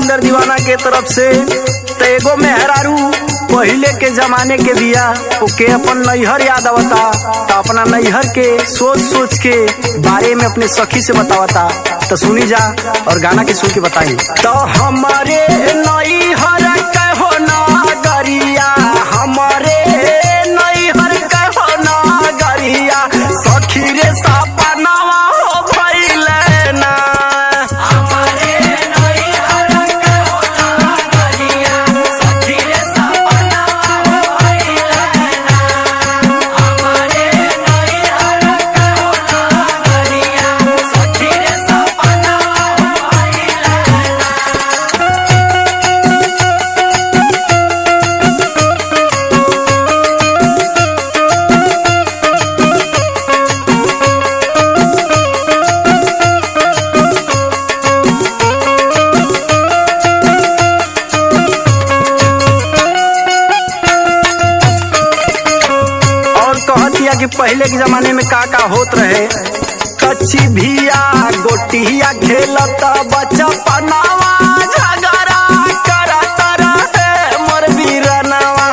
रविंदर दीवाना के तरफ से। तो एगो मेहरारू पहले के जमाने के दिया ओके अपन नैहर याद आवता, तो अपना नैहर के सोच सोच के बारे में अपने सखी से बतावता। तो सुनी जा और गाना के सुन के बताई। तो हमारे नैहर कहो नगरिया, हमारे नैहर कहो नगरिया, सखी रे सपनावा हो भइले ना। हमारे नैहर कहो नगरिया, सखी रे सपनावा हो भइले ना। हमारे नैहर कहो नगरिया, सखी रे सपनावा हो भइले ना। कि पहले के जमाने में का होत रहे। कच्ची भिया गोटिया खेलता बच्चा पनावा, झगड़ा करत रहे मोर बीरनवा।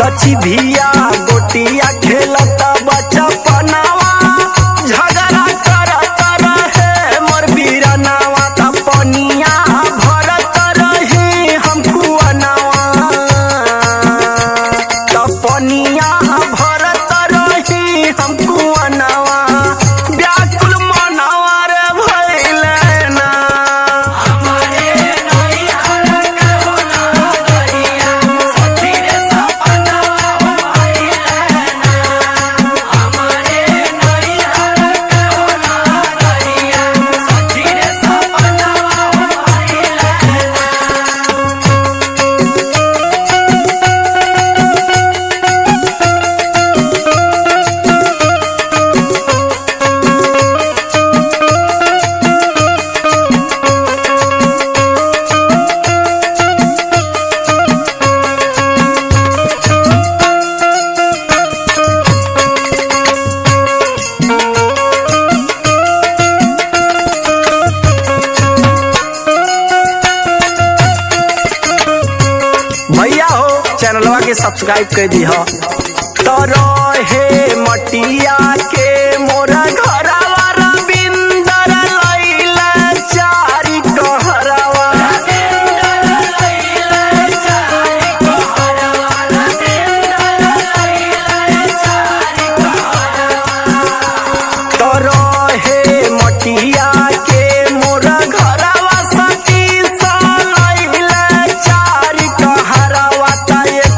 कच्ची भिया गोटिया खेलता बच्चा पनावा, झगड़ा करत रहे मोर बीरनवा। पनिया भरत रही हम कुआनवा, तो पनिया भरत रही हम कुआनवा, व्याकुल मनवा रे भइले ना। हमारे नैहर कहो नगरिया, सखी रे सपनावा हो भइले ना। हमारे नैहर कहो नगरिया, सखी रे सपनावा हो भइले ना। भैया हो चैनलवा के सब्सक्राइब कर दी हो। तो रहे मटिया के मोरा घरवा, रविंदर लैला चारी कहरवा। तो रहे मटिया के मोरा घरवा, सती सा लैला चारी कहरवा।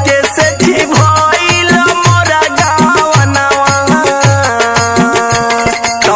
के सेठी भइल मोरा गावनवा, तो